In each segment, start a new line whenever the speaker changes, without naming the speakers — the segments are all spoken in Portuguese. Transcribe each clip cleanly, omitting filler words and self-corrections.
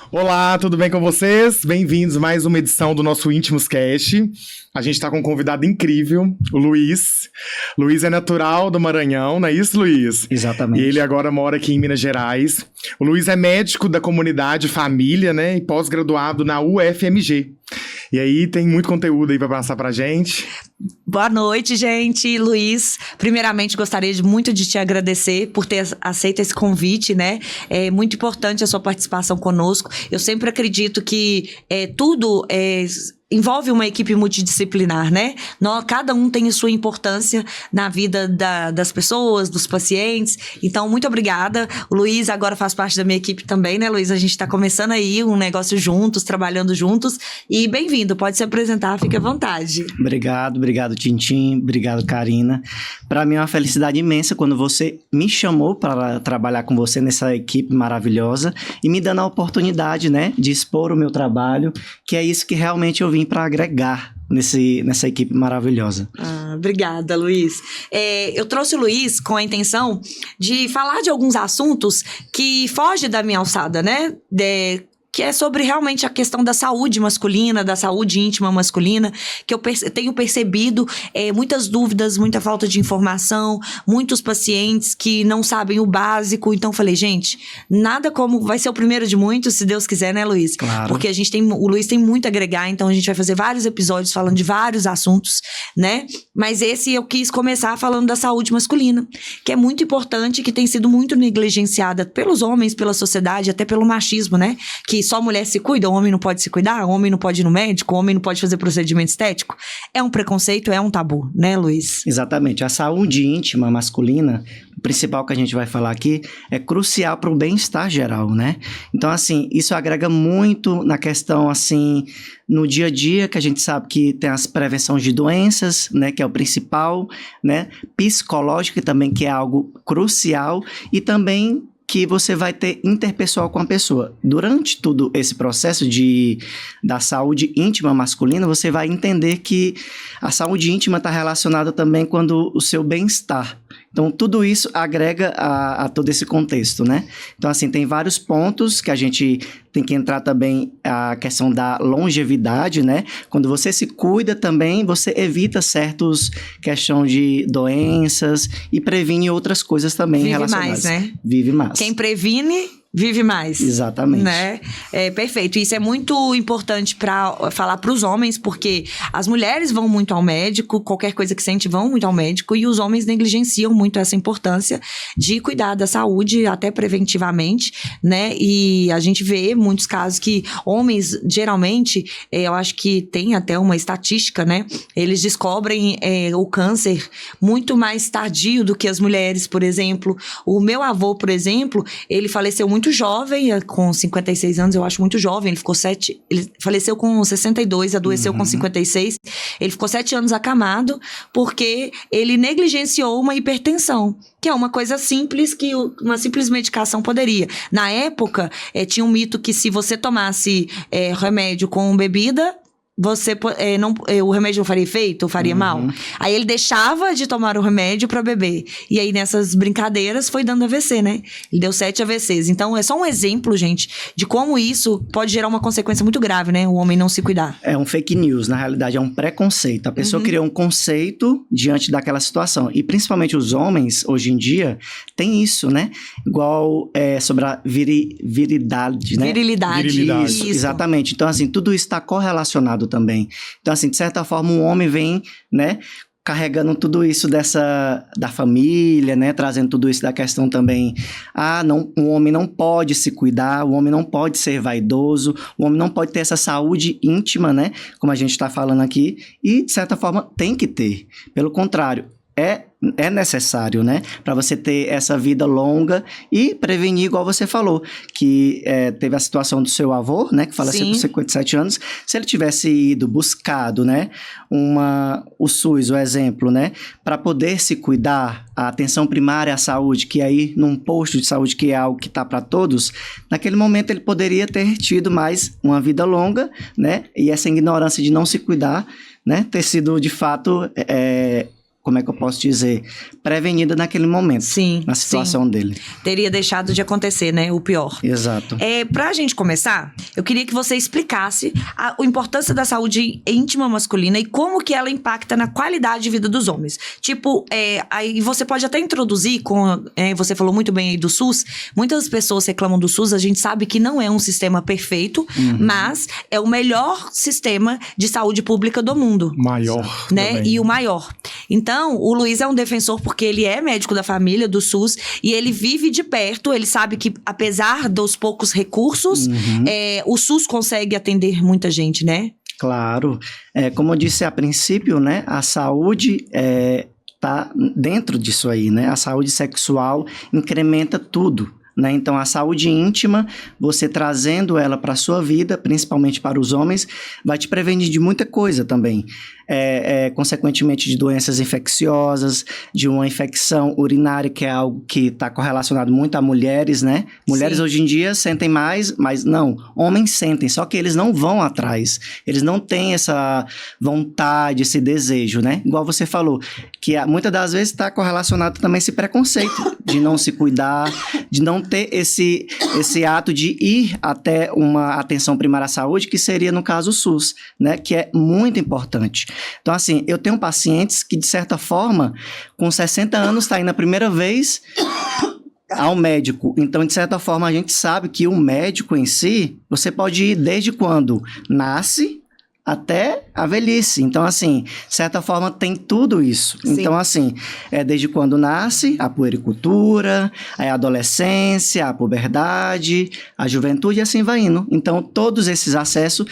Olá, tudo bem com vocês? Bem-vindos a mais uma edição do nosso Íntimos Cast. A gente tá com um convidado incrível, o Luiz. Luiz é natural do Maranhão, não é isso, Luiz?
Exatamente.
E ele agora mora aqui em Minas Gerais. O Luiz é médico da comunidade família, né? E pós-graduado na UFMG. E aí tem muito conteúdo aí pra passar pra gente.
Boa noite, gente. Luiz, primeiramente gostaria muito de te agradecer por ter aceito esse convite, né? É muito importante a sua participação conosco. Eu sempre acredito que tudo envolve uma equipe multidisciplinar, né? Cada um tem a sua importância na vida das pessoas, dos pacientes. Então, muito obrigada. O Luiz agora faz parte da minha equipe também, né, Luiz? A gente está começando aí um negócio juntos, trabalhando juntos. E bem-vindo, pode se apresentar, fique à vontade.
Obrigado, Tintim. Obrigado, Karina. Para mim é uma felicidade imensa quando você me chamou para trabalhar com você nessa equipe maravilhosa e me dando a oportunidade, né, de expor o meu trabalho, que é isso que realmente eu vim para agregar nessa equipe maravilhosa.
Obrigada, Luiz. Eu trouxe o Luiz com a intenção de falar de alguns assuntos que fogem da minha alçada, né? Que é sobre realmente a questão da saúde masculina, da saúde íntima masculina, que eu tenho percebido muitas dúvidas, muita falta de informação, muitos pacientes que não sabem o básico. Então, falei, gente, nada como... Vai ser o primeiro de muitos, se Deus quiser, né, Luiz? Claro. Porque o Luiz tem muito a agregar, então a gente vai fazer vários episódios falando de vários assuntos, né? Mas esse eu quis começar falando da saúde masculina, que é muito importante, que tem sido muito negligenciada pelos homens, pela sociedade, até pelo machismo, né? Que só mulher se cuida, o homem não pode se cuidar, o homem não pode ir no médico, o homem não pode fazer procedimento estético. É um preconceito, é um tabu, né, Luiz?
Exatamente. A saúde íntima masculina, o principal que a gente vai falar aqui, é crucial para o bem-estar geral, né? Então, assim, isso agrega muito na questão, assim, no dia a dia, que a gente sabe que tem as prevenções de doenças, né, que é o principal, né? Psicológico também, que é algo crucial, e também que você vai ter interpessoal com a pessoa. Durante todo esse processo da saúde íntima masculina, você vai entender que a saúde íntima está relacionada também com o seu bem-estar. Então, tudo isso agrega a todo esse contexto, né? Então, assim, tem vários pontos que a gente tem que entrar também, a questão da longevidade, né? Quando você se cuida também, você evita certas questões de doenças e previne outras coisas também relacionadas.
Vive mais, né?
Vive mais.
Quem previne... vive mais.
Exatamente.
Né? Perfeito. Isso é muito importante para falar para os homens, porque as mulheres vão muito ao médico, qualquer coisa que sente vão muito ao médico, e os homens negligenciam muito essa importância de cuidar da saúde, até preventivamente, né? E a gente vê muitos casos que homens, geralmente, eu acho que tem até uma estatística, né? Eles descobrem o câncer muito mais tardio do que as mulheres, por exemplo. O meu avô, por exemplo, ele faleceu muito jovem, com 56 anos, eu acho muito jovem. Ele faleceu com 62, adoeceu com 56. Ele ficou 7 anos acamado porque ele negligenciou uma hipertensão, que é uma coisa simples, que uma simples medicação poderia. Na época, tinha um mito que se você tomasse remédio com bebida, o remédio não faria efeito, faria mal. Aí ele deixava de tomar o remédio para beber. E aí nessas brincadeiras foi dando AVC, né? Ele deu 7 AVCs. Então é só um exemplo, gente, de como isso pode gerar uma consequência muito grave, né? O homem não se cuidar.
É um fake news, na realidade é um preconceito. A pessoa criou um conceito diante daquela situação. E principalmente os homens, hoje em dia, tem isso, né? Igual sobre a virilidade, né?
Virilidade.
Isso. Exatamente. Então, assim, tudo isso está correlacionado também. Então, assim, de certa forma, um homem vem, né, carregando tudo isso da família, né, trazendo tudo isso da questão também, o homem não pode se cuidar, o homem não pode ser vaidoso, o homem não pode ter essa saúde íntima, né, como a gente está falando aqui, e, de certa forma, tem que ter. Pelo contrário, é necessário, né? Para você ter essa vida longa e prevenir, igual você falou, que teve a situação do seu avô, né? Que faleceu com 57 anos. Se ele tivesse ido, buscado, né? O SUS, o exemplo, né? Para poder se cuidar, a atenção primária à saúde, que aí num posto de saúde que é algo que está para todos, naquele momento ele poderia ter tido mais uma vida longa, né? E essa ignorância de não se cuidar, né? Ter sido, de fato, como é que eu posso dizer, prevenida naquele momento,
Sim,
na situação dele.
Teria deixado de acontecer, né? O pior.
Exato.
Pra gente começar, eu queria que você explicasse a importância da saúde íntima masculina e como que ela impacta na qualidade de vida dos homens. Tipo, aí você pode até introduzir, você falou muito bem aí do SUS, muitas pessoas reclamam do SUS, a gente sabe que não é um sistema perfeito, mas é o melhor sistema de saúde pública do mundo.
Maior.
Né?
Também.
E o maior. Então, o Luiz é um defensor porque ele é médico da família, do SUS, e ele vive de perto, ele sabe que, apesar dos poucos recursos, o SUS consegue atender muita gente, né?
Claro. Como eu disse a princípio, né, a saúde tá dentro disso aí, né? A saúde sexual incrementa tudo. Né? Então, a saúde íntima, você trazendo ela para a sua vida, principalmente para os homens, vai te prevenir de muita coisa também. Consequentemente de doenças infecciosas, de uma infecção urinária, que é algo que está correlacionado muito a mulheres, né? Mulheres
Sim.
hoje em dia sentem mais, mas não, homens sentem, só que eles não vão atrás, eles não têm essa vontade, esse desejo, né? Igual você falou, que muitas das vezes está correlacionado também esse preconceito de não se cuidar, de não ter esse ato de ir até uma atenção primária à saúde, que seria, no caso, o SUS, né? Que é muito importante. Então, assim, eu tenho pacientes que, de certa forma, com 60 anos, está indo a primeira vez ao médico. Então, de certa forma, a gente sabe que o médico em si, você pode ir desde quando nasce até a velhice. Então, assim, de certa forma, tem tudo isso.
Sim.
Então, assim, desde quando nasce, a puericultura, a adolescência, a puberdade, a juventude, e assim vai indo. Então, todos esses acessos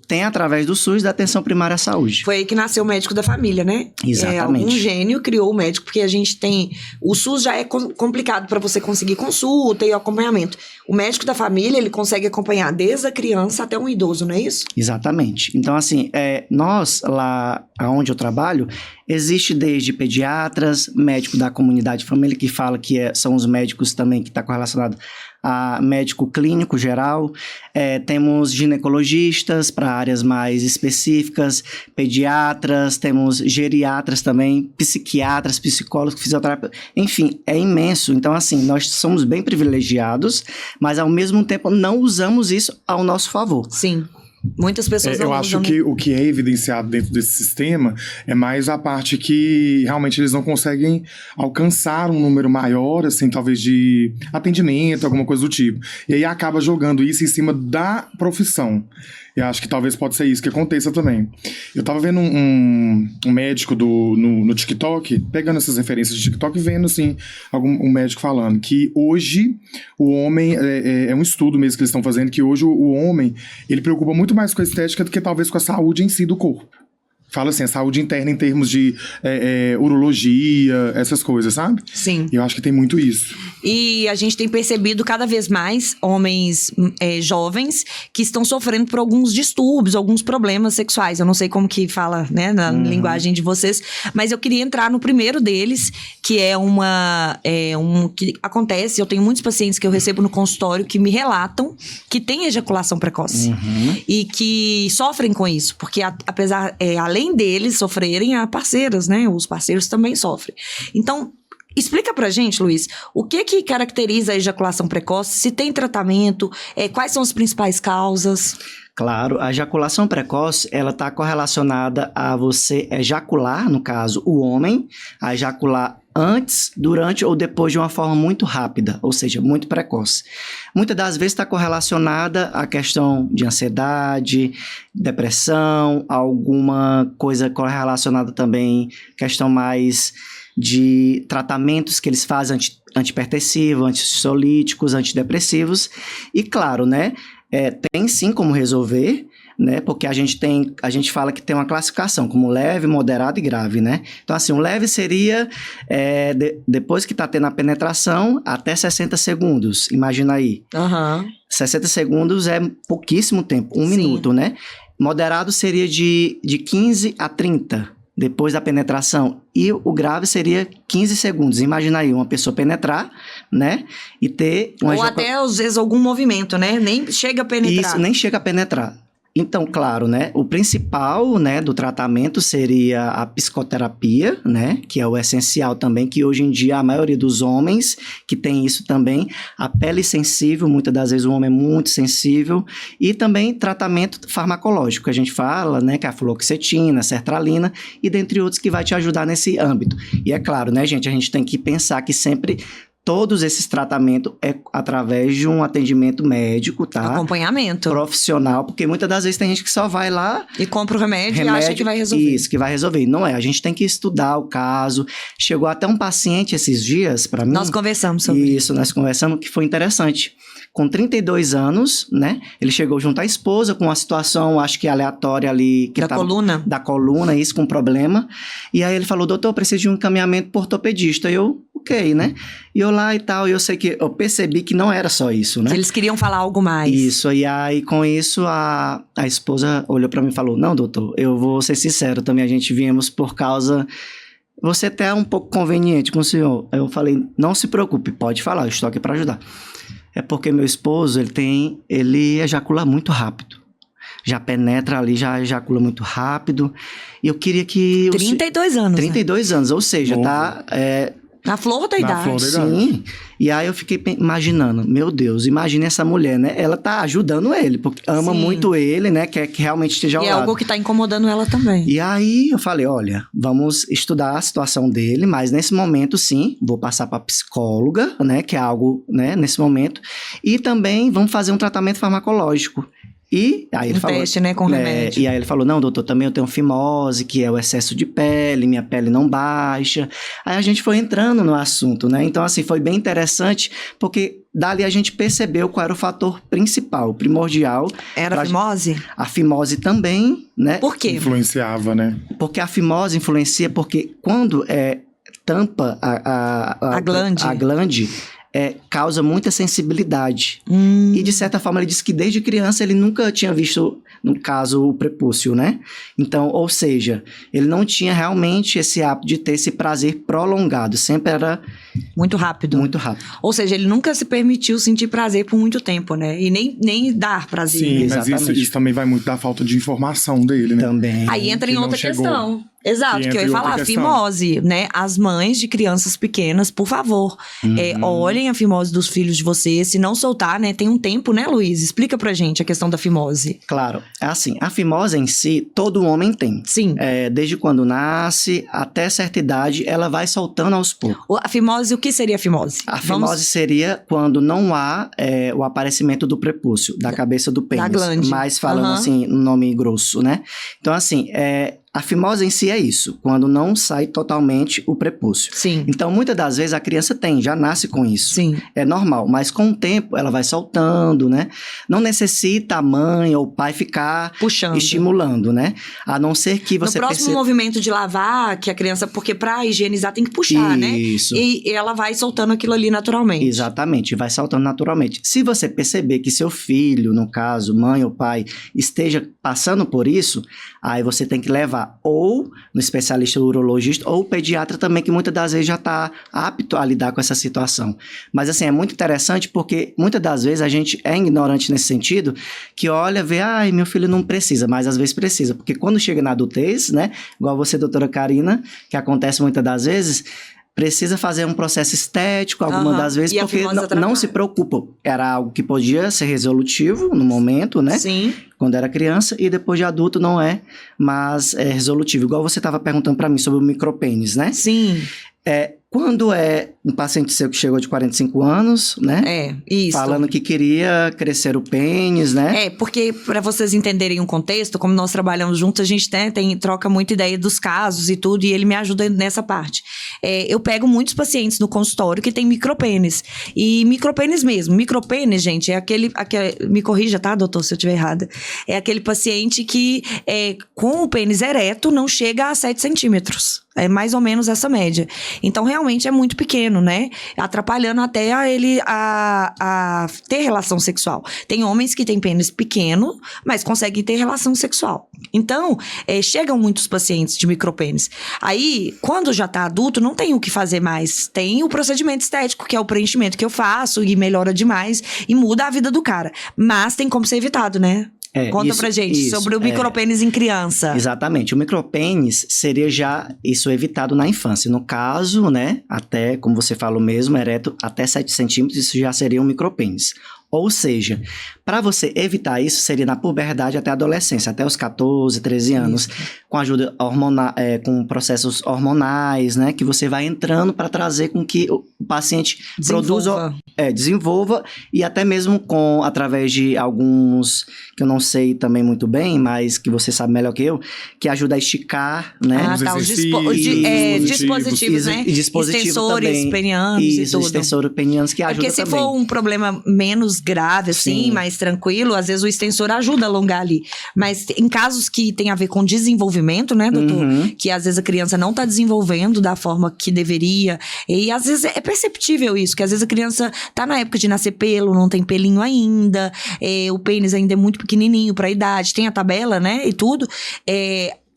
tem através do SUS, da atenção primária à saúde.
Foi aí que nasceu o médico da família, né?
Exatamente.
Algum gênio criou o médico, porque a gente tem... O SUS já é complicado para você conseguir consulta e acompanhamento. O médico da família, ele consegue acompanhar desde a criança até um idoso, não é isso?
Exatamente. Então, assim, nós, lá onde eu trabalho, existe desde pediatras, médico da comunidade de família, que fala que são os médicos também que está correlacionado a médico clínico geral, temos ginecologistas para áreas mais específicas, pediatras, temos geriatras também, psiquiatras, psicólogos, fisioterapeutas, enfim, é imenso. Então, assim, nós somos bem privilegiados, mas ao mesmo tempo não usamos isso ao nosso favor.
Sim. Muitas pessoas não
eu
usam,
acho
né?
que o que é evidenciado dentro desse sistema é mais a parte que realmente eles não conseguem alcançar um número maior, assim, talvez de atendimento, alguma coisa do tipo. E aí acaba jogando isso em cima da profissão. E acho que talvez pode ser isso que aconteça também. Eu tava vendo um médico no TikTok, pegando essas referências de TikTok e vendo, assim, um médico falando que hoje o homem, é um estudo mesmo que eles estão fazendo, que hoje o homem, ele preocupa muito mais com a estética do que talvez com a saúde em si do corpo. Fala assim, a saúde interna em termos de urologia, essas coisas, sabe?
Sim.
E eu acho que tem muito isso.
E a gente tem percebido cada vez mais homens jovens que estão sofrendo por alguns distúrbios, alguns problemas sexuais. Eu não sei como que fala, né, na linguagem de vocês, mas eu queria entrar no primeiro deles, que é que acontece. Eu tenho muitos pacientes que eu recebo no consultório que me relatam que têm ejaculação precoce e que sofrem com isso, porque apesar, além deles sofrerem, há parceiras, né? Os parceiros também sofrem. Então, explica pra gente, Luiz, o que caracteriza a ejaculação precoce, se tem tratamento, quais são as principais causas?
Claro, a ejaculação precoce, ela está correlacionada a você ejacular, no caso, o homem, a ejacular antes, durante ou depois de uma forma muito rápida, ou seja, muito precoce. Muitas das vezes está correlacionada à questão de ansiedade, depressão, alguma coisa correlacionada também, questão mais de tratamentos que eles fazem antihipertensivos, antissolíticos, antidepressivos. E claro, né, tem sim como resolver, né? Porque a gente fala que tem uma classificação como leve, moderado e grave, né? Então, assim, o leve seria depois que está tendo a penetração até 60 segundos. Imagina aí. 60 segundos é pouquíssimo tempo, um minuto, né? Moderado seria de 15 a 30 depois da penetração. E o grave seria 15 segundos. Imagina aí, uma pessoa penetrar, né? E ter...
Ou até, às vezes, algum movimento, né? Nem chega a penetrar.
Isso, nem chega a penetrar. Então, claro, né, o principal, né, do tratamento seria a psicoterapia, né, que é o essencial também, que hoje em dia a maioria dos homens que tem isso também, a pele sensível, muitas das vezes o homem é muito sensível, e também tratamento farmacológico, que a gente fala, né, que é a fluoxetina, a sertralina, e dentre outros que vai te ajudar nesse âmbito. E é claro, né, gente, a gente tem que pensar que sempre todos esses tratamentos é através de um atendimento médico, tá?
Acompanhamento.
Profissional, porque muitas das vezes tem gente que só vai lá...
E compra o remédio e acha que vai resolver.
Isso, que vai resolver. Não é, a gente tem que estudar o caso. Chegou até um paciente esses dias para mim...
Nós conversamos sobre
isso. Nós conversamos, que foi interessante. Com 32 anos, né? Ele chegou junto à esposa com uma situação, acho que aleatória ali... Que
da coluna.
Da coluna, isso, com problema. E aí ele falou, doutor, eu preciso de um encaminhamento por ortopedista. Eu... ok, né? E eu lá e tal, e eu sei que eu percebi que não era só isso, né?
Que eles queriam falar algo mais.
Isso, e aí com isso a esposa olhou pra mim e falou, não, doutor, eu vou ser sincero também, a gente viemos por causa... Você até é um pouco conveniente com o senhor. Aí eu falei, não se preocupe, pode falar, eu estou aqui pra ajudar. É porque meu esposo, ele ejacula muito rápido. Já penetra ali, já ejacula muito rápido. E eu queria que...
32 anos,
32 anos, ou seja, tá...
Na flor da idade.
Sim. E aí eu fiquei imaginando, meu Deus, imagine essa mulher, né? Ela tá ajudando ele, porque ama muito ele, né? Quer que realmente esteja ao lado.
E é algo que tá incomodando ela também.
E aí eu falei, olha, vamos estudar a situação dele, mas nesse momento, sim, vou passar pra psicóloga, né? Que é algo, né? Nesse momento. E também vamos fazer um tratamento farmacológico. E aí ele falou,
teste, né, com remédio.
E aí ele falou, não, doutor, também eu tenho fimose, que é o excesso de pele, minha pele não baixa. Aí a gente foi entrando no assunto, né? Então, assim, foi bem interessante, porque dali a gente percebeu qual era o fator principal, primordial.
Era a fimose?
A fimose também, né?
Por quê?
Influenciava, né?
Porque a fimose influencia, porque quando tampa a glande causa muita sensibilidade. E, de certa forma, ele disse que desde criança ele nunca tinha visto, no caso, o prepúcio, né? Então, ou seja, ele não tinha realmente esse hábito de ter esse prazer prolongado. Sempre era...
Muito rápido.
Muito rápido.
Ou seja, ele nunca se permitiu sentir prazer por muito tempo, né? E nem dar prazer.
Sim, mas isso também vai muito da falta de informação dele, né?
Também.
Aí entra em outra questão. Exato, que eu ia falar, fimose, né? As mães de crianças pequenas, por favor, olhem a fimose dos filhos de vocês, se não soltar, né? Tem um tempo, né, Luiz? Explica pra gente a questão da fimose.
Claro, é assim, a fimose em si, todo homem tem.
Sim.
Desde quando nasce, até certa idade, ela vai soltando aos poucos.
A fimose, o que seria a fimose?
A fimose seria quando não há o aparecimento do prepúcio, da cabeça do pênis. Da glande. Mas falando assim, no nome grosso, né? Então, assim, a fimose em si é isso, quando não sai totalmente o prepúcio.
Sim.
Então, muitas das vezes a criança já nasce com isso.
Sim.
É normal, mas com o tempo ela vai soltando, né? Não necessita a mãe ou o pai ficar
puxando,
estimulando, né? A não ser que você
no próximo movimento de lavar, que a criança, porque pra higienizar tem que puxar, né?
Isso.
E ela vai soltando aquilo ali naturalmente.
Exatamente, vai soltando naturalmente. Se você perceber que seu filho, no caso, mãe ou pai, esteja passando por isso, aí você tem que levar ou no especialista urologista ou pediatra também, que muitas das vezes já está apto a lidar com essa situação. Mas assim, é muito interessante porque muitas das vezes a gente é ignorante nesse sentido, que olha, vê, meu filho não precisa, mas às vezes precisa, porque quando chega na adultez, né, igual você, doutora Karina, que acontece muitas das vezes, precisa fazer um processo estético, algumas das vezes, porque não se preocupa. Era algo que podia ser resolutivo no momento, né?
Sim.
Quando era criança, e depois de adulto não é, mas é resolutivo. Igual você estava perguntando para mim sobre o micropênis, né?
Sim.
Quando é um paciente seu que chegou de 45 anos, né?
Isso.
Falando que queria crescer o pênis, né?
Porque para vocês entenderem o contexto, como nós trabalhamos juntos, a gente troca muita ideia dos casos e tudo, e ele me ajuda nessa parte. Eu pego muitos pacientes no consultório que tem micropênis. E micropênis mesmo. Micropênis, gente, é aquele me corrija, tá, doutor, se eu estiver errada. É aquele paciente que com o pênis ereto não chega a 7 centímetros. É mais ou menos essa média. Então, realmente é muito pequeno, né? Atrapalhando até ele a ter relação sexual. Tem homens que têm pênis pequeno, mas conseguem ter relação sexual. Então, chegam muitos pacientes de micropênis. Aí, quando já tá adulto, não tem o que fazer mais. Tem o procedimento estético, que é o preenchimento que eu faço, e melhora demais, e muda a vida do cara. Mas tem como ser evitado, né? Conta pra gente sobre o micropênis em criança.
Exatamente. O micropênis seria já isso evitado na infância. No caso, né, até, como você falou mesmo, ereto até 7 centímetros, isso já seria um micropênis. Ou seja, para você evitar isso, seria na puberdade até a adolescência, até os 14, 13 anos, com ajuda hormonal, com processos hormonais, né, que você vai entrando para trazer com que o paciente desenvolva, e até mesmo através de alguns, que eu não sei também muito bem, mas que você sabe melhor que eu, que ajuda a esticar, né?
Os dispositivos, né?
E dispositivo
extensores
também.
penianos e tudo.
Extensores penianos que ajudam
também. Porque se
também.
for um problema menos grave, assim, mais tranquilo, às vezes o extensor ajuda a alongar ali. Mas em casos que tem a ver com desenvolvimento, né, doutor? Que às vezes a criança não tá desenvolvendo da forma que deveria. E às vezes é perceptível isso, que às vezes a criança tá na época de nascer pelo, não tem pelinho ainda, o pênis ainda é muito pequenininho pra idade, tem a tabela, né, e tudo.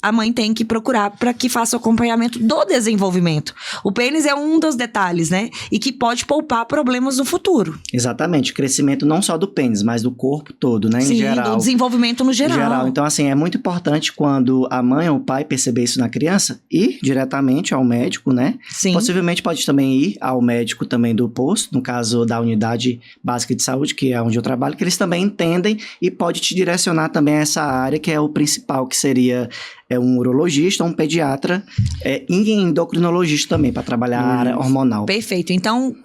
A mãe tem que procurar para que faça o acompanhamento do desenvolvimento. O pênis é um dos detalhes, né? E que pode poupar problemas no futuro.
Exatamente. Crescimento não só do pênis, mas do corpo todo, né?
Sim,
em geral.
Do desenvolvimento no geral.
Então, assim, é muito importante quando a mãe ou o pai perceber isso na criança, ir diretamente ao médico, né?
Sim.
Possivelmente pode também ir ao médico também do posto, no caso da unidade básica de saúde, que é onde eu trabalho, que eles também entendem e pode te direcionar também a essa área que é o principal, que seria um urologista, um pediatra e endocrinologista também, para trabalhar a área hormonal.
Perfeito. Então,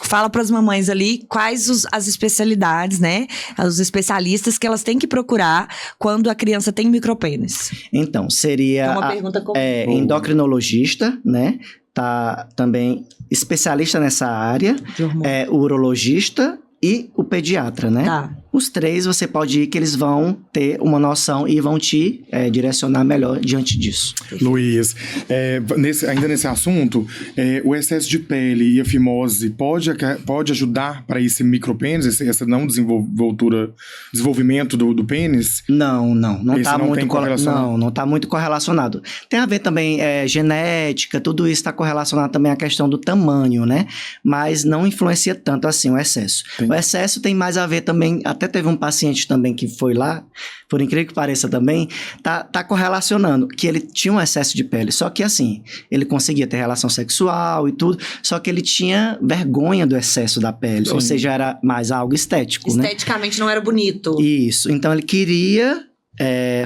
fala para as mamães ali quais as especialidades, né? Os especialistas que elas têm que procurar quando a criança tem micropênis.
Então, seria
uma pergunta
endocrinologista, né? Tá também especialista nessa área, urologista e o pediatra, né?
Tá.
Os 3 você pode ir que eles vão ter uma noção e vão te direcionar melhor diante disso.
Luiz, ainda nesse assunto, o excesso de pele e a fimose pode ajudar para esse micropênis, essa não desenvolvimento do pênis?
Não está muito
correlacionado.
Não está muito correlacionado. Tem a ver também genética, tudo isso está correlacionado também à questão do tamanho, né? Mas não influencia tanto assim o excesso. O excesso tem mais a ver também, até teve um paciente também que foi lá, por incrível que pareça também, tá correlacionando que ele tinha um excesso de pele, só que assim, ele conseguia ter relação sexual e tudo, só que ele tinha vergonha do excesso da pele, ou seja, era mais algo estético, né?
Esteticamente não era bonito.
Isso, então ele queria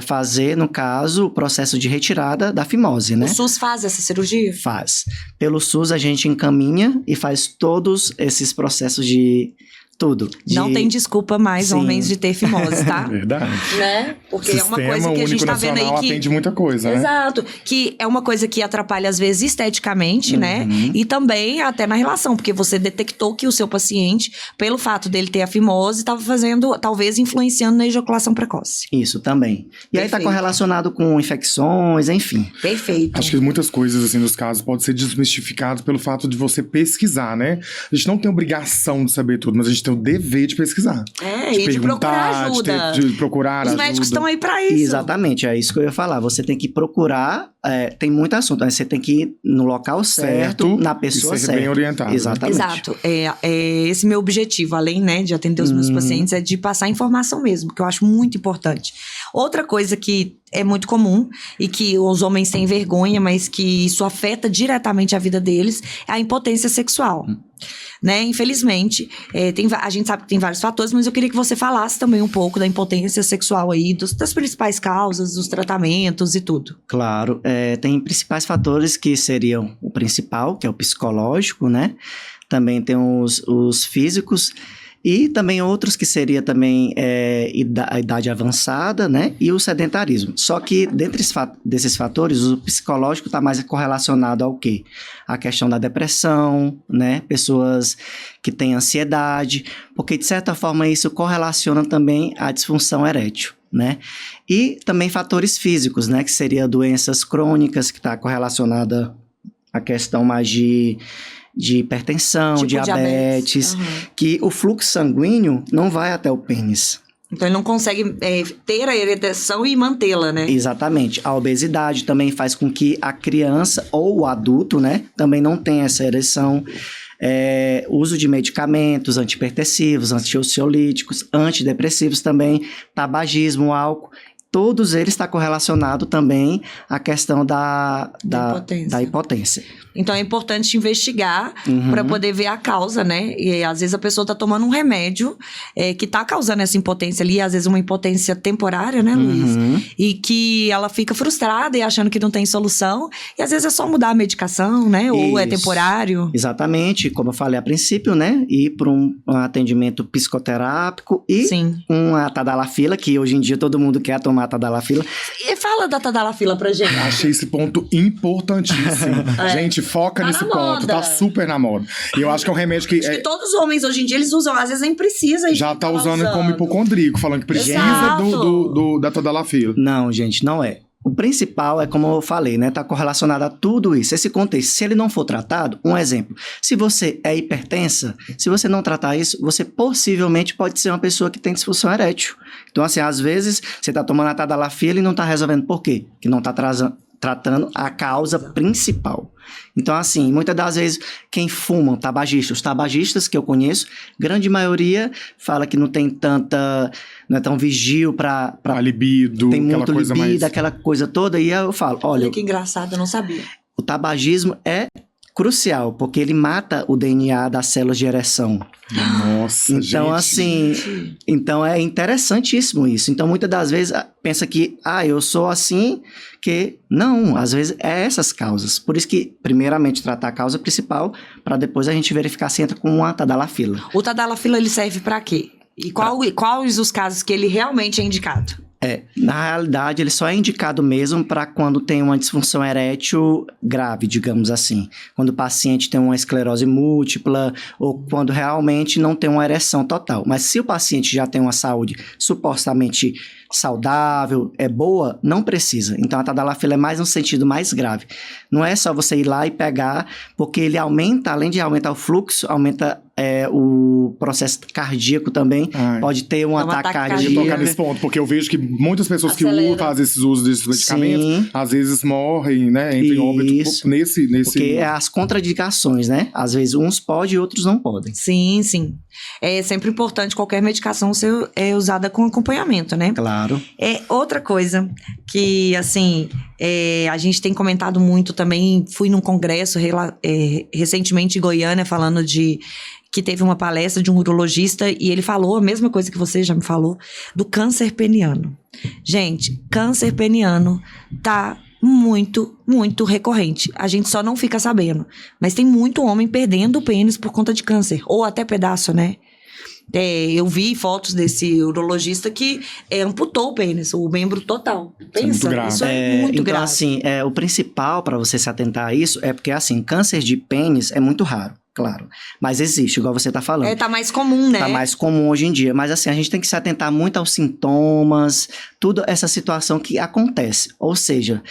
fazer, no caso, o processo de retirada da fimose, né?
O SUS faz essa cirurgia?
Faz. Pelo SUS a gente encaminha e faz todos esses processos de tudo.
Não tem desculpa mais, homens, de ter fimose, tá?
Verdade.
Né? Porque é uma coisa que a gente tá vendo aí que...
atende muita coisa, né?
Exato. Que é uma coisa que atrapalha, às vezes, esteticamente, né? E também até na relação, porque você detectou que o seu paciente, pelo fato dele ter a fimose, estava fazendo, talvez, influenciando na ejaculação precoce.
Isso, também. E aí tá correlacionado com infecções, enfim.
Perfeito.
Acho que muitas coisas, assim, nos casos, podem ser desmistificadas pelo fato de você pesquisar, né? A gente não tem obrigação de saber tudo, mas a gente tem o dever de pesquisar.
De procurar ajuda.
De procurar ajuda.
Os médicos estão aí pra isso.
Exatamente, é isso que eu ia falar. Você tem que procurar, tem muito assunto, mas você tem que ir no local certo na pessoa
e ser
certa.
bem orientado.
Exatamente.
Exato. Esse meu objetivo, além, né, de atender os meus pacientes, é de passar informação mesmo, que eu acho muito importante. Outra coisa que é muito comum e que os homens têm vergonha, mas que isso afeta diretamente a vida deles, é a impotência sexual. Né? Infelizmente, a gente sabe que tem vários fatores, mas eu queria que você falasse também um pouco da impotência sexual aí, das principais causas, dos tratamentos e tudo.
Claro, tem principais fatores que seriam o principal, que é o psicológico, né? Também tem os físicos. E também outros que seria também a idade avançada, né? E o sedentarismo. Só que, dentre desses fatores, o psicológico está mais correlacionado ao quê? A questão da depressão, né? Pessoas que têm ansiedade, porque, de certa forma, isso correlaciona também à disfunção erétil, né? E também fatores físicos, né? Que seria doenças crônicas, que está correlacionada à questão mais de hipertensão, tipo diabetes, que o fluxo sanguíneo não vai até o pênis.
Então ele não consegue ter a ereção e mantê-la, né?
Exatamente. A obesidade também faz com que a criança ou o adulto, né, também não tenha essa ereção. uso de medicamentos antihipertensivos, antiansiolíticos, antidepressivos também, tabagismo, álcool. Todos eles estão correlacionados também à questão da hipotensão.
Então é importante investigar para poder ver a causa, né? E às vezes a pessoa está tomando um remédio que está causando essa impotência ali, às vezes uma impotência temporária, né, Luiz? E que ela fica frustrada e achando que não tem solução. E às vezes é só mudar a medicação, né? Ou é temporário.
Exatamente, como eu falei a princípio, né? Ir para um atendimento psicoterápico e uma tadalafila, que hoje em dia todo mundo quer tomar tadalafila.
E fala da tadalafila pra gente.
Achei esse ponto importantíssimo. Gente, foca nesse ponto. Tá super na moda. E eu acho que é um remédio que...
Acho que todos os homens hoje em dia, eles usam. Às vezes nem precisa.
Já tá usando como hipocondríaco, falando que precisa da tadalafila.
Não, gente, não é. O principal é, como eu falei, né? Tá correlacionado a tudo isso. Esse contexto, se ele não for tratado, um exemplo. Se você é hipertensa, se você não tratar isso, você possivelmente pode ser uma pessoa que tem disfunção erétil. Então, assim, às vezes, você tá tomando a tadalafila e não tá resolvendo. Por quê? Que não tá tratando a causa principal. Então, assim, muitas das vezes, quem fuma, os tabagistas que eu conheço, grande maioria fala que não tem tanta... Não é tão vigio pra
a libido,
tem muito
aquela coisa
libido,
mais...
aquela coisa toda. E eu falo, olha...
que engraçado, eu não sabia.
O tabagismo é crucial, porque ele mata o DNA das células de ereção.
Nossa,
então, assim, então é interessantíssimo isso. Então, muitas das vezes, pensa que, eu sou assim, que... Não, às vezes é essas causas. Por isso que, primeiramente, tratar a causa principal, para depois a gente verificar se entra com uma tadalafila.
O tadalafila, ele serve para quê? E quais os casos que ele realmente é indicado?
Na realidade, ele só é indicado mesmo para quando tem uma disfunção erétil grave, digamos assim. Quando o paciente tem uma esclerose múltipla ou quando realmente não tem uma ereção total. Mas se o paciente já tem uma saúde supostamente saudável, é boa, não precisa. Então, a tadalafila é mais no sentido mais grave. Não é só você ir lá e pegar, porque ele aumenta, além de aumentar o fluxo, aumenta o processo cardíaco também. Pode ter um ataque cardíaco.
Eu tocar nesse ponto, porque eu vejo que muitas pessoas que fazem esses usos desses medicamentos, às vezes morrem, né? Entram em óbito nesse...
Porque é as contraindicações, né? Às vezes uns podem e outros não podem.
Sim, sim. É sempre importante qualquer medicação ser usada com acompanhamento, né?
Claro.
Outra coisa que, assim, a gente tem comentado muito também, fui num congresso recentemente em Goiânia falando que teve uma palestra de um urologista e ele falou a mesma coisa que você já me falou, do câncer peniano. Gente, câncer peniano tá muito, muito recorrente. A gente só não fica sabendo. Mas tem muito homem perdendo o pênis por conta de câncer. Ou até pedaço, né? Eu vi fotos desse urologista que amputou o pênis, o membro total. Pensa, isso é muito grave.
Então, assim, o principal para você se atentar a isso é porque, assim, câncer de pênis é muito raro. Claro, mas existe, igual você tá falando.
Tá mais comum, né?
Tá mais comum hoje em dia, mas assim, a gente tem que se atentar muito aos sintomas, toda essa situação que acontece. Ou seja,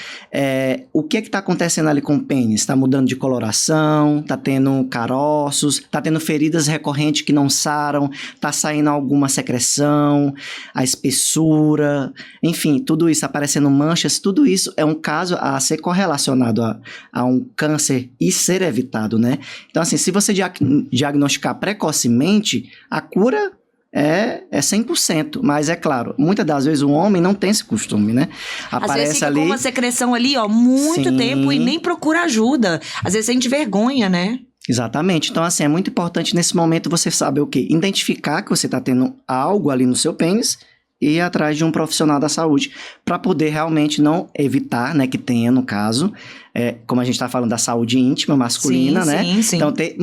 o que tá acontecendo ali com o pênis? Tá mudando de coloração, tá tendo caroços, tá tendo feridas recorrentes que não saram, tá saindo alguma secreção, a espessura, enfim, tudo isso, aparecendo manchas, tudo isso é um caso a ser correlacionado a um câncer e ser evitado, né? Então, assim, se você diagnosticar precocemente, a cura é 100%. Mas é claro, muitas das vezes o homem não tem esse costume, né?
Às vezes fica com uma secreção ali, muito tempo e nem procura ajuda. Às vezes sente vergonha, né?
Exatamente. Então, assim, é muito importante nesse momento você saber o quê? Identificar que você está tendo algo ali no seu pênis e ir atrás de um profissional da saúde para poder realmente não evitar, né, que tenha, no caso, como a gente está falando da saúde íntima masculina, né?
Sim.
Então, ter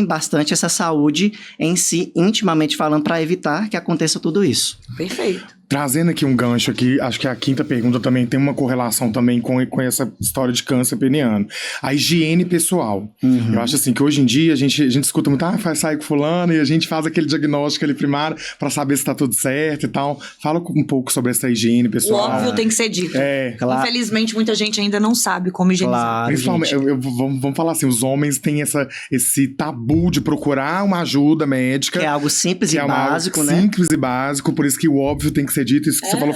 bastante essa saúde em si, intimamente falando, para evitar que aconteça tudo isso.
Perfeito.
Trazendo aqui um gancho aqui, acho que a quinta pergunta também tem uma correlação também com essa história de câncer peniano. A higiene pessoal. Eu acho assim que hoje em dia a gente escuta muito, sai com fulano e a gente faz aquele diagnóstico ali primário para saber se tá tudo certo e tal. Fala um pouco sobre essa higiene pessoal.
O óbvio tem que ser dito.
Claro.
Infelizmente, muita gente ainda não sabe como higienizar
Claro,
Principalmente,
gente.
vamos falar assim, os homens têm esse tabu de procurar uma ajuda médica.
Que é algo simples
que
e
é algo
básico, né?
simples e básico, por isso que o óbvio tem que ser dito. Isso que você falou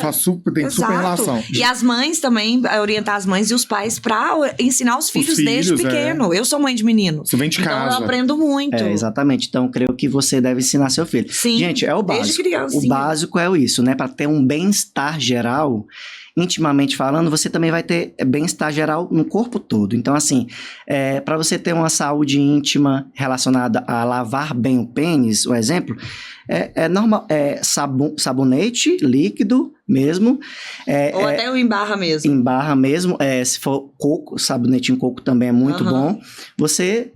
tem super relação.
E as mães também, orientar as mães e os pais pra ensinar os filhos desde pequeno. Eu sou mãe de menino.
Isso vem de
então
casa.
eu aprendo muito.
Exatamente. Então, creio que você deve ensinar seu filho.
Sim.
Gente, é o
Desde
básico.
criança.
O básico é isso, né? Para ter um bem-estar geral, intimamente falando, você também vai ter bem-estar geral no corpo todo. Então, assim, para você ter uma saúde íntima relacionada a lavar bem o pênis, o exemplo, é normal, sabonete líquido mesmo.
Ou até o em barra mesmo.
Em barra mesmo, se for coco, sabonete em coco também é muito bom. Você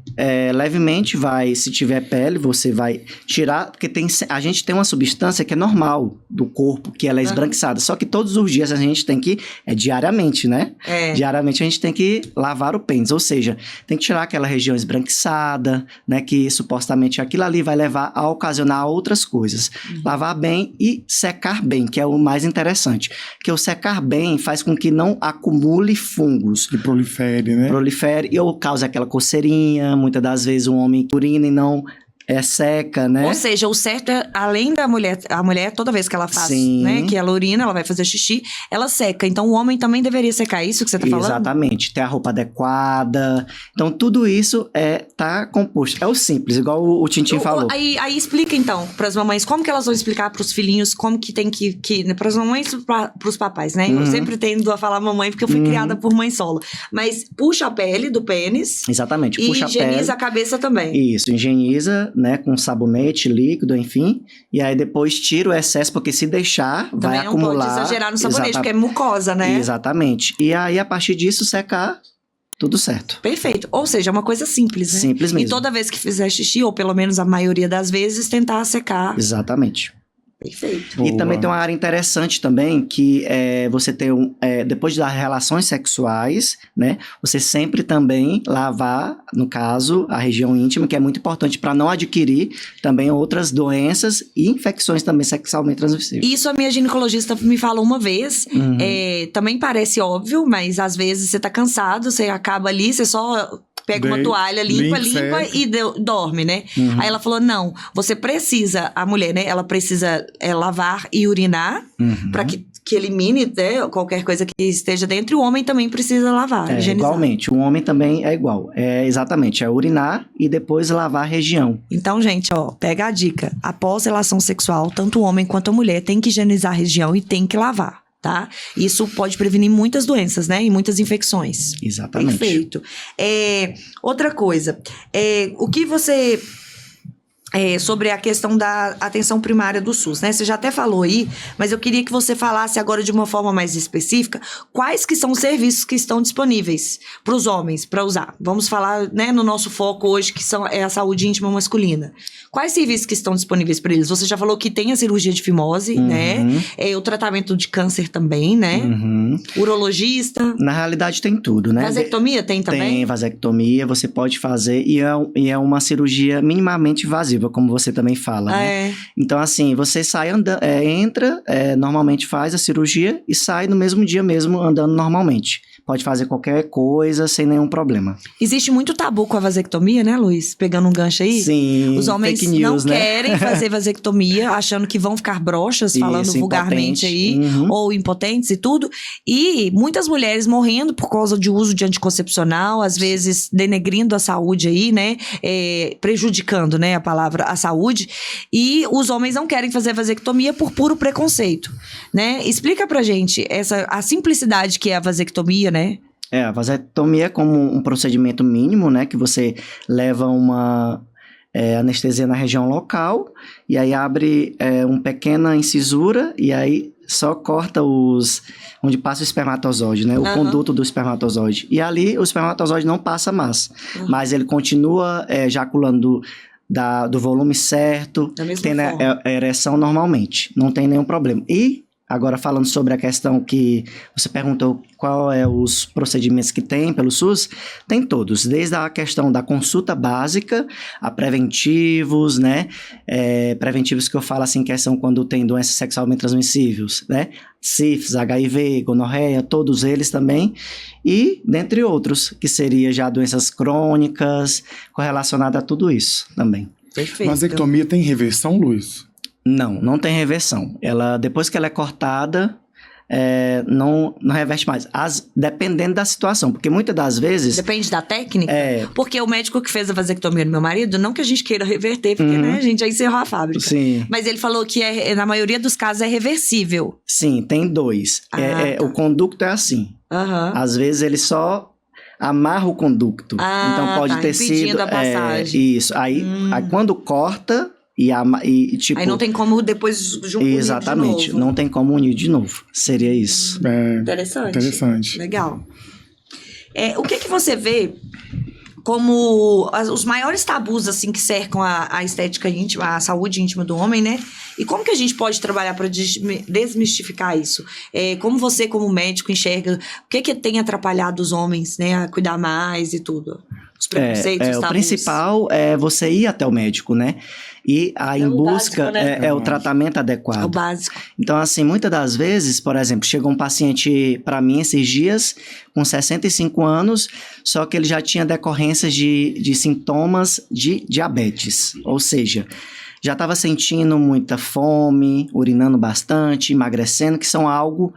levemente vai, se tiver pele, você vai tirar, porque a gente tem uma substância que é normal do corpo, que ela é esbranquiçada. Só que todos os dias a gente tem que, diariamente, né? Diariamente a gente tem que lavar o pênis, ou seja, tem que tirar aquela região esbranquiçada, né? Que supostamente aquilo ali vai levar a ocasionar outras coisas. Lavar bem e secar bem, que é o mais interessante. Porque o secar bem faz com que não acumule fungos.
E prolifere, né?
Prolifere ou causa aquela coceirinha. Muitas das vezes um homem urina e não seca, né?
Ou seja, o certo é, além da mulher, a mulher, toda vez que ela faz, né, que ela urina, ela vai fazer xixi, ela seca. Então, o homem também deveria secar, isso que você tá falando?
Exatamente. Ter a roupa adequada. Então, tudo isso tá composto. É o simples, igual o Tintin falou.
Aí explica, então, pras mamães, como que elas vão explicar pros filhinhos, como que tem que pras mamães e pros papais, né? Eu sempre tendo a falar mamãe, porque eu fui criada por mãe solo. Mas puxa a pele do pênis.
Exatamente. Puxa
e higieniza a cabeça também.
Isso, higieniza, né, com sabonete líquido, enfim, e aí depois tira o excesso, porque se deixar,
também
vai acumular.
Também não pode exagerar no sabonete, porque é mucosa, né?
Exatamente. E aí, a partir disso, secar, tudo certo.
Perfeito. Ou seja, é uma coisa simples, né?
Simples mesmo.
E toda vez que fizer xixi, ou pelo menos a maioria das vezes, tentar secar.
Exatamente.
Perfeito.
Boa. E também tem uma área interessante também, que você tem, depois das relações sexuais, né, você sempre também lavar, no caso, a região íntima, que é muito importante para não adquirir também outras doenças e infecções também sexualmente transmissíveis.
Isso a minha ginecologista me falou uma vez, também parece óbvio, mas às vezes você tá cansado, você acaba ali, você só pega uma toalha, limpa e dorme, né? Aí ela falou, não, você precisa, a mulher, né, ela precisa lavar e urinar para que elimine, né, qualquer coisa que esteja dentro, e o homem também precisa lavar, higienizar.
Igualmente, o homem também é igual. Exatamente, urinar e depois lavar a região.
Então, gente, pega a dica. Após relação sexual, tanto o homem quanto a mulher tem que higienizar a região e tem que lavar. Tá? Isso pode prevenir muitas doenças, né? E muitas infecções.
Exatamente.
Perfeito. Outra coisa, o que você... sobre a questão da atenção primária do SUS, né? Você já até falou aí, mas eu queria que você falasse agora de uma forma mais específica quais que são os serviços que estão disponíveis para os homens, para usar. Vamos falar, né, no nosso foco hoje, que é a saúde íntima masculina. Quais serviços que estão disponíveis para eles? Você já falou que tem a cirurgia de fimose, né? O tratamento de câncer também, né? Urologista.
Na realidade tem tudo, né?
Vasectomia tem também?
Tem vasectomia, você pode fazer, e é uma cirurgia minimamente invasiva, como você também fala, né? Então, assim, você sai andando, entra, normalmente faz a cirurgia e sai no mesmo dia mesmo andando normalmente. Pode fazer qualquer coisa sem nenhum problema.
Existe muito tabu com a vasectomia, né, Luiz? Pegando um gancho aí.
Sim,
os homens
fake news,
não
né?
querem fazer vasectomia, achando que vão ficar broxas, falando
Isso,
vulgarmente aí, ou impotentes e tudo. E muitas mulheres morrendo por causa de uso de anticoncepcional, às vezes denegrindo a saúde aí, né? Prejudicando, né, a saúde. E os homens não querem fazer vasectomia por puro preconceito, né? Explica pra gente a simplicidade que é a vasectomia, né?
A vasectomia é como um procedimento mínimo, né? Que você leva uma anestesia na região local e aí abre uma pequena incisura e aí só corta onde passa o espermatozoide, né? O conduto do espermatozoide. E ali o espermatozoide não passa mais, mas ele continua ejaculando do volume certo, tendo a ereção normalmente, não tem nenhum problema. E Agora, falando sobre a questão que você perguntou qual é os procedimentos que tem pelo SUS, tem todos, desde a questão da consulta básica a preventivos, né? Preventivos que eu falo assim, que são quando tem doenças sexualmente transmissíveis, né? sífilis, HIV, gonorreia, todos eles também, e dentre outros, que seria já doenças crônicas, correlacionadas a tudo isso também.
Perfeito.
Vasectomia tem reversão, Luiz?
Não tem reversão. Ela, depois que ela é cortada, não reverte mais. Dependendo da situação, porque muitas das vezes...
Depende da técnica? Porque o médico que fez a vasectomia do meu marido, não que a gente queira reverter, porque né, a gente já encerrou a fábrica.
Sim.
Mas ele falou que na maioria dos casos é reversível.
Sim, tem 2.
Tá.
O conducto é assim. Às vezes ele só amarra o conducto. Então pode ter sido...
a passagem.
Isso. Aí quando corta... tipo,
aí não tem como depois unir
exatamente,
de novo.
não tem como unir de novo. Seria isso.
Interessante. Legal. O que você vê como os maiores tabus assim que cercam a estética íntima, a saúde íntima do homem, né? E como que a gente pode trabalhar para desmistificar isso? Como você, como médico, enxerga o que tem atrapalhado os homens, né, a cuidar mais e tudo? Os preconceitos, os tabus.
O principal é você ir até o médico, né? E em busca
básico, né?
O tratamento adequado.
É o básico.
Então, assim, muitas das vezes, por exemplo, chegou um paciente para mim esses dias com 65 anos, só que ele já tinha decorrências de sintomas de diabetes. Ou seja, já estava sentindo muita fome, urinando bastante, emagrecendo, que são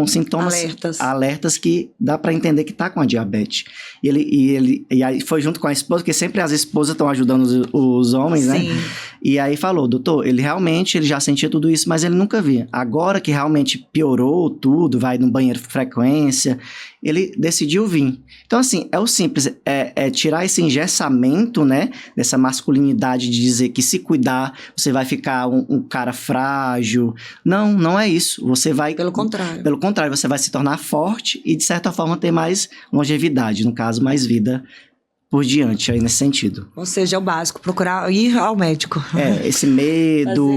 sintomas alertas que dá para entender que está com a diabetes. E aí foi junto com a esposa, porque sempre as esposas estão ajudando os homens,
Sim.
né? E aí falou, doutor, ele já sentia tudo isso, mas ele nunca via. Agora que realmente piorou tudo, vai no banheiro com frequência, ele decidiu vir. Então, assim, é o simples, tirar esse engessamento, né, dessa masculinidade de dizer que se cuidar, você vai ficar um cara frágil. Não é isso. Você vai...
Pelo contrário.
Pelo contrário, você vai se tornar forte e, de certa forma, ter mais longevidade, no caso, mais vida por diante, aí nesse sentido.
Ou seja, é o básico, procurar ir ao médico.
Esse medo,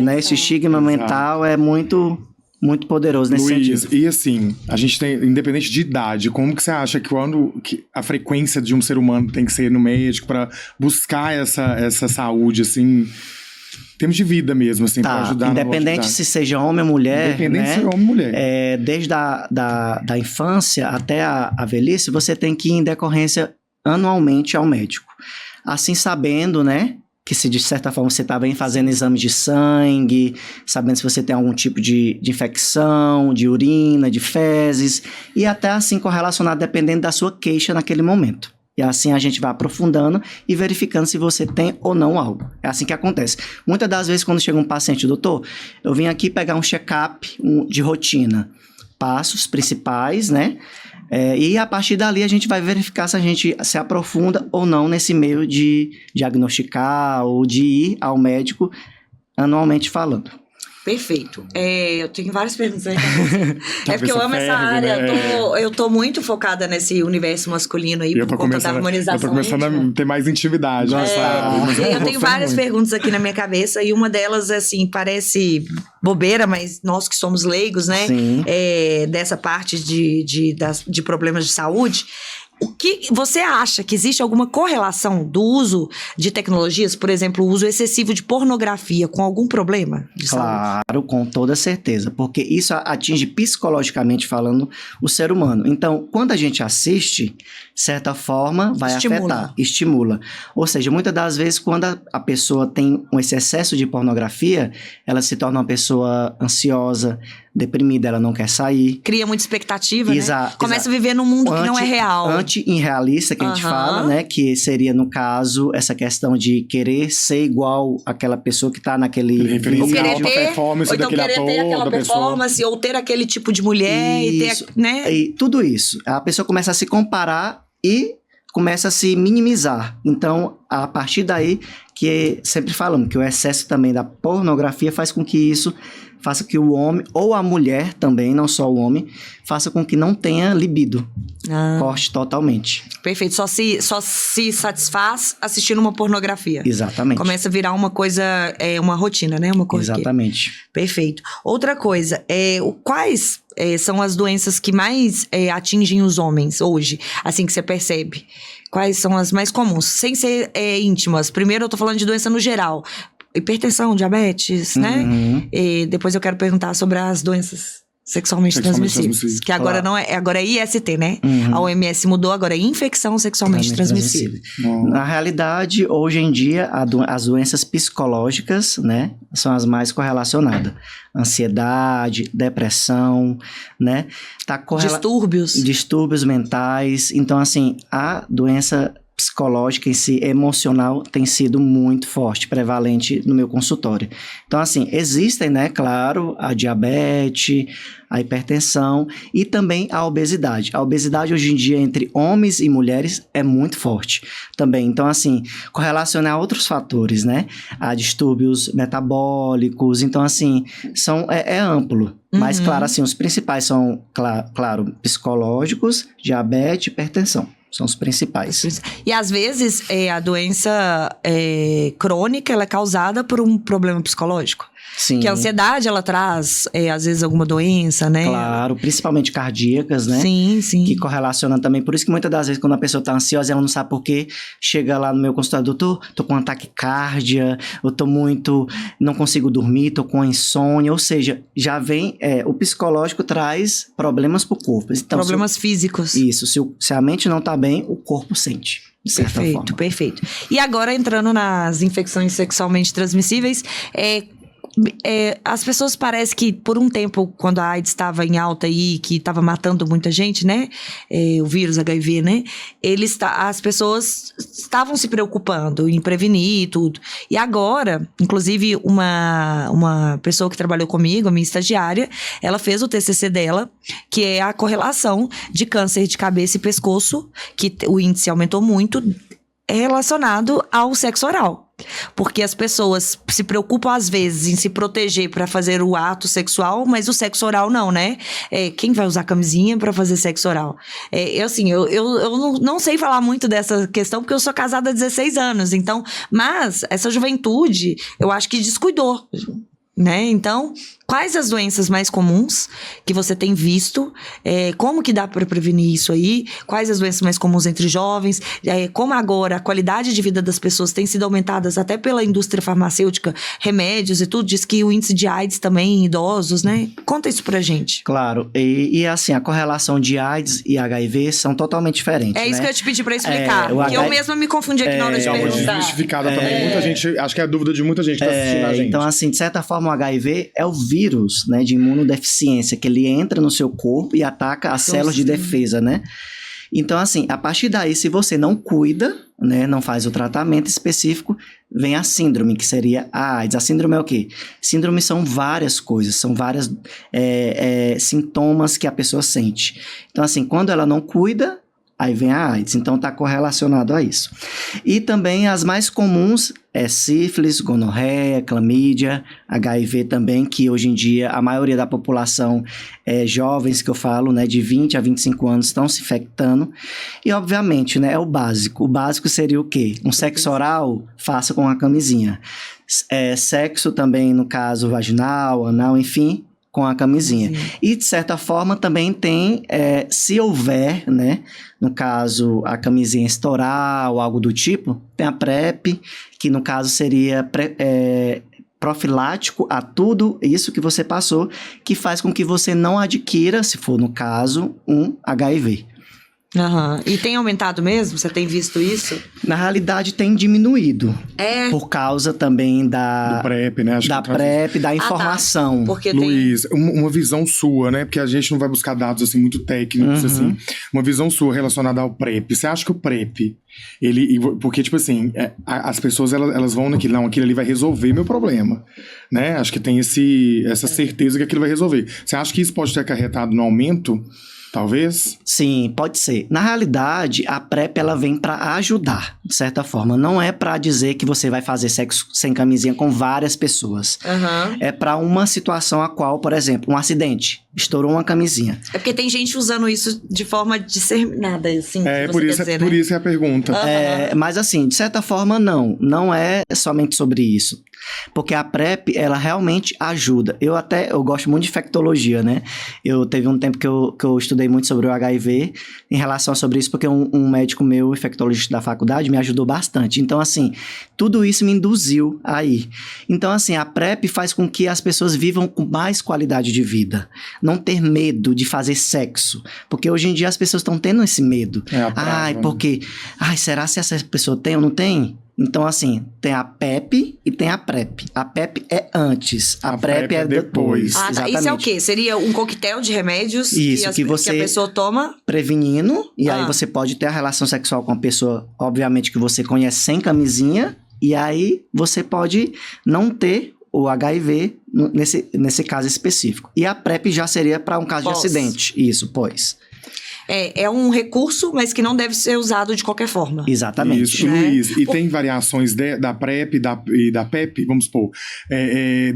né, esse estigma mental é muito... muito poderoso nesse
Luiz,
sentido.
e assim, a gente tem, independente de idade, como que você acha que a frequência de um ser humano tem que ser no médico para buscar essa saúde, assim, em termos de vida mesmo, assim, para ajudar
independente se seja homem ou mulher,
independente
né?
se seja homem ou mulher.
Desde da infância até a velhice, você tem que ir em decorrência anualmente ao médico. Assim, sabendo, né, que se de certa forma você está bem fazendo exame de sangue, sabendo se você tem algum tipo de infecção, de urina, de fezes, e até assim correlacionado dependendo da sua queixa naquele momento. E assim a gente vai aprofundando e verificando se você tem ou não algo. É assim que acontece. Muitas das vezes quando chega um paciente, doutor, eu vim aqui pegar um check-up de rotina, passos principais, né? E a partir dali a gente vai verificar se a gente se aprofunda ou não nesse meio de diagnosticar ou de ir ao médico anualmente falando.
Perfeito. Eu tenho várias perguntas aí. Porque eu amo essa área.
Né?
Eu tô muito focada nesse universo masculino aí, por conta da harmonização.
Eu tô começando a ter mais intimidade.
Eu tenho várias perguntas aqui na minha cabeça e uma delas, assim, parece bobeira, mas nós que somos leigos, né? Dessa parte de problemas de saúde. O que você acha que existe alguma correlação do uso de tecnologias, por exemplo, o uso excessivo de pornografia, com algum problema de saúde?
Claro, com toda certeza, porque isso atinge psicologicamente falando o ser humano. Então, quando a gente assiste, de certa forma, vai afetar, estimula. Ou seja, muitas das vezes, quando a pessoa tem esse excesso de pornografia, ela se torna uma pessoa ansiosa, deprimida, ela não quer sair.
Cria muita expectativa, né? Começa a viver num mundo que não é real.
Anti-irrealista, que a gente fala, né? Que seria, no caso, essa questão de querer ser igual àquela pessoa que tá naquele vídeo.
Ou querer ter
aquela performance, ou ter aquele tipo de mulher, e ter, né?
E tudo isso. A pessoa começa a se comparar e começa a se minimizar. Então, a partir daí, que sempre falamos que o excesso também da pornografia faz com que isso faça que o homem, ou a mulher também, não só o homem, faça com que não tenha libido. Corte totalmente.
Perfeito. Só se satisfaz assistindo uma pornografia.
Exatamente.
Começa a virar uma coisa, uma rotina, né? Uma coisa.
Exatamente.
Perfeito. Outra coisa, quais são as doenças que mais atingem os homens hoje, assim que você percebe? Quais são as mais comuns? Sem ser íntimas. Primeiro eu tô falando de doença no geral. Hipertensão, diabetes, né? E depois eu quero perguntar sobre as doenças sexualmente transmissíveis. Que agora não é, agora é IST, né? A OMS mudou, agora é infecção sexualmente transmissível.
Na realidade, hoje em dia, as doenças psicológicas, né, são as mais correlacionadas. Ansiedade, depressão, né? Distúrbios mentais. Então, assim, a doença psicológica em si, emocional, tem sido muito forte, prevalente no meu consultório. Então, assim, existem, né, claro, a diabetes, a hipertensão e também a obesidade. A obesidade hoje em dia entre homens e mulheres é muito forte também. Então, assim, correlacionar a outros fatores, né? A distúrbios metabólicos. Então, assim, é amplo. Mas, claro, assim, os principais são, claro, psicológicos, diabetes e hipertensão. São os principais.
E às vezes a doença crônica ela é causada por um problema psicológico.
Sim.
Que a ansiedade ela traz, às vezes, alguma doença, né?
Claro, principalmente cardíacas, né?
Sim, sim.
Que correlacionam também. Por isso que muitas das vezes, quando a pessoa tá ansiosa, ela não sabe por quê, chega lá no meu consultório, doutor, tô com um ataque cardíaco, eu tô não consigo dormir, tô com insônia. Ou seja, já vem, o psicológico traz problemas pro corpo. Então,
problemas físicos.
Isso, se a mente não tá bem, o corpo sente.
Perfeito. E agora, entrando nas infecções sexualmente transmissíveis, as pessoas parecem que por um tempo, quando a AIDS estava em alta aí, que estava matando muita gente, né? O vírus HIV, né? As pessoas estavam se preocupando em prevenir e tudo. E agora, inclusive, uma pessoa que trabalhou comigo, a minha estagiária, ela fez o TCC dela, que é a correlação de câncer de cabeça e pescoço, que o índice aumentou muito, relacionado ao sexo oral. Porque as pessoas se preocupam, às vezes, em se proteger para fazer o ato sexual, mas o sexo oral não, né? Quem vai usar camisinha para fazer sexo oral? Eu não sei falar muito dessa questão, porque eu sou casada há 16 anos. Então, mas essa juventude, eu acho que descuidou, né? Então, quais as doenças mais comuns que você tem visto? Como que dá para prevenir isso aí? Quais as doenças mais comuns entre jovens? Como agora a qualidade de vida das pessoas tem sido aumentada até pela indústria farmacêutica, remédios e tudo, diz que o índice de AIDS também em idosos, né? Conta isso pra gente.
Claro, e assim, a correlação de AIDS e HIV são totalmente diferentes,
isso
né?
que eu te pedi pra explicar, porque eu mesma me confundi aqui na hora de perguntar.
Justificada também, muita gente, acho que é a dúvida de muita gente que tá assistindo a gente.
Então, assim, de certa forma, o HIV é o vírus, né, de imunodeficiência, que ele entra no seu corpo e ataca as células de defesa, né? Então, assim, a partir daí, se você não cuida, né, não faz o tratamento específico, vem a síndrome, que seria a AIDS. A síndrome é o quê? Síndrome são várias coisas, são vários sintomas que a pessoa sente. Então, assim, quando ela não cuida, aí vem a AIDS, então está correlacionado a isso. E também as mais comuns é sífilis, gonorreia, clamídia, HIV também, que hoje em dia a maioria da população jovens que eu falo, né, de 20 a 25 anos estão se infectando. E obviamente, né, é o básico. O básico seria o quê? Um sexo oral, faça com a camisinha. Sexo também, no caso, vaginal, anal, enfim, com a camisinha. E, de certa forma, também tem, se houver, né, no caso, a camisinha estourar ou algo do tipo, tem a PrEP, que no caso seria profilático a tudo isso que você passou, que faz com que você não adquira, se for no caso, um HIV.
Uhum. E tem aumentado mesmo? Você tem visto isso?
Na realidade, tem diminuído. Por causa também do
PrEP, né?
Da PrEP, da informação.
Tá. Porque
Luiz, uma visão sua, né? Porque a gente não vai buscar dados assim muito técnicos, assim. Uma visão sua relacionada ao PrEP. Você acha que o PrEP, porque, tipo assim, as pessoas, elas vão naquilo, não, aquilo ali vai resolver meu problema, né? Acho que tem essa certeza que aquilo vai resolver. Você acha que isso pode ter acarretado no aumento, talvez?
Sim, pode ser. Na realidade, a PrEP ela vem para ajudar, de certa forma. Não é para dizer que você vai fazer sexo sem camisinha com várias pessoas. É para uma situação a qual, por exemplo, um acidente, estourou uma camisinha.
É porque tem gente usando isso de forma disseminada, assim.
Por isso é a pergunta.
Mas assim, de certa forma, não é somente sobre isso. Porque a PrEP, ela realmente ajuda. Eu gosto muito de infectologia, né? Teve um tempo que eu estudei muito sobre o HIV em relação a sobre isso, porque um médico meu, infectologista da faculdade, me ajudou bastante. Então, assim, tudo isso me induziu aí. Então, assim, a PrEP faz com que as pessoas vivam com mais qualidade de vida. Não ter medo de fazer sexo. Porque hoje em dia as pessoas estão tendo esse medo. Será se essa pessoa tem ou não tem? Então, assim, tem a PEP e tem a PrEP. A PEP é antes, a PrEP é depois.
Ah, tá. Isso é o quê? Seria um coquetel de remédios que a pessoa toma?
Prevenindo, e aí você pode ter a relação sexual com a pessoa, obviamente, que você conhece sem camisinha, e aí você pode não ter o HIV nesse caso específico. E a PrEP já seria para um caso de acidente. Isso,
É um recurso, mas que não deve ser usado de qualquer forma.
Exatamente.
Isso, Luiz. E tem variações da PrEP e da PEP, vamos supor.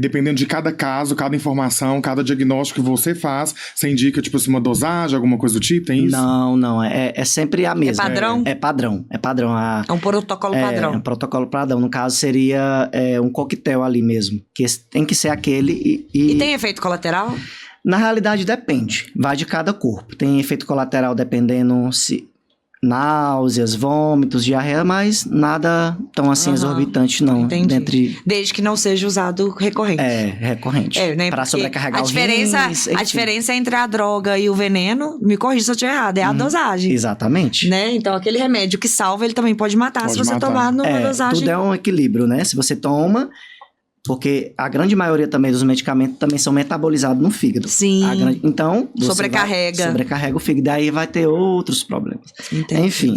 Dependendo de cada caso, cada informação, cada diagnóstico que você faz, você indica, tipo assim, uma dosagem, alguma coisa do tipo? Tem isso?
Não. É sempre a mesma.
É padrão?
É padrão.
É um protocolo padrão.
É um protocolo padrão. No caso, seria um coquetel ali mesmo. Que tem que ser aquele
E tem efeito colateral?
Na realidade, depende. Vai de cada corpo. Tem efeito colateral dependendo se náuseas, vômitos, diarreia, mas nada tão assim exorbitante, não.
Entendi. Desde que não seja usado recorrente.
Recorrente.
Né?
Para sobrecarregar
a diferença entre a droga e o veneno, me corrija se eu estiver errado, é a dosagem.
Exatamente.
Né? Então, aquele remédio que salva, ele também pode matar se você tomar numa dosagem.
Tudo é um equilíbrio, né? Se você toma... Porque a grande maioria também dos medicamentos também são metabolizados no fígado.
Sim.
Então, você sobrecarrega o fígado. Daí vai ter outros problemas.
Entendi.
Enfim.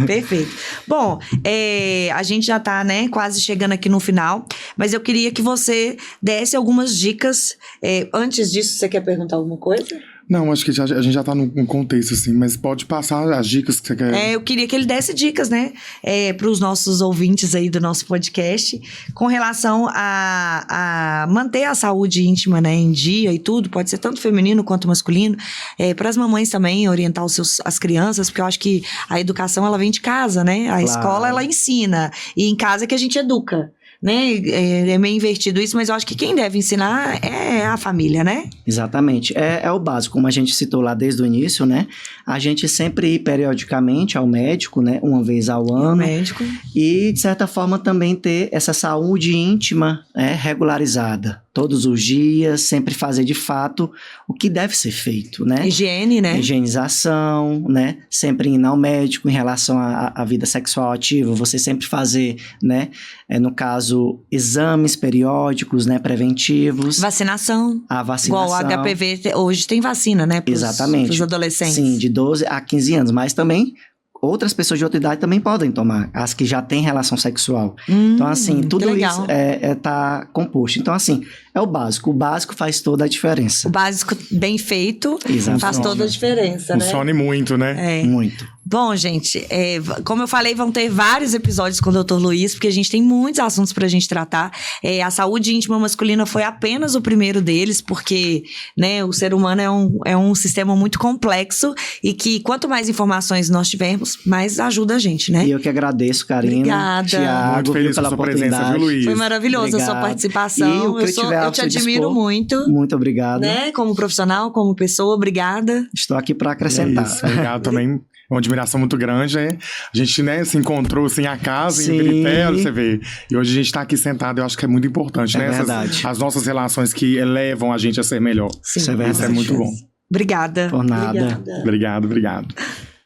Perfeito. Bom, a gente já tá, né, quase chegando aqui no final. Mas eu queria que você desse algumas dicas. Antes disso, você quer perguntar alguma coisa?
Não, acho que a gente já tá num contexto, assim, mas pode passar as dicas que você quer.
Eu queria que ele desse dicas, né, para os nossos ouvintes aí do nosso podcast, com relação a manter a saúde íntima, né, em dia e tudo, pode ser tanto feminino quanto masculino, para as mamães também orientar as crianças, porque eu acho que a educação, ela vem de casa, né, a escola, ela ensina, e em casa é que a gente educa. Né? É meio invertido isso, mas eu acho que quem deve ensinar é a família, né?
Exatamente. É o básico, como a gente citou lá desde o início, né? A gente sempre ir periodicamente ao médico, né? Uma vez ao ano.
Médico.
E, de certa forma, também ter essa saúde íntima regularizada. Todos os dias, sempre fazer de fato o que deve ser feito, né?
Higiene, né?
Higienização, né? Sempre ir ao médico em relação à vida sexual ativa, você sempre fazer, né? No caso, exames periódicos, né? Preventivos.
Vacinação.
A vacinação.
Igual o HPV, hoje tem vacina, né?
Exatamente.
Para os adolescentes.
Sim, de 12 a 15 anos, mas também... Outras pessoas de outra idade também podem tomar, as que já têm relação sexual. Então, assim, tudo isso tá composto. Então, assim, é o básico. O básico faz toda a diferença.
O básico bem feito faz toda a diferença, né?
Funcione muito, né?
Muito.
Bom, gente, como eu falei, vão ter vários episódios com o Dr. Luiz, porque a gente tem muitos assuntos pra gente tratar. A saúde íntima masculina foi apenas o primeiro deles, porque, né, o ser humano é um sistema muito complexo e que quanto mais informações nós tivermos, mais ajuda a gente, né?
E eu que agradeço, Karina.
Obrigada.
Thiago,
muito feliz pela sua presença, viu, Luiz?
Foi maravilhosa a sua participação. Eu te admiro muito.
Muito obrigado.
Né? Como profissional, como pessoa, obrigada.
Estou aqui para acrescentar.
Obrigado também. É uma admiração muito grande, né? A gente, né, se encontrou assim a casa em Ibirité, você vê. E hoje a gente tá aqui sentado, eu acho que é muito importante, né?
Verdade.
As nossas relações que elevam a gente a ser melhor.
Sim.
Isso é verdade.
Isso é muito bom.
Obrigada.
Por nada.
Obrigado.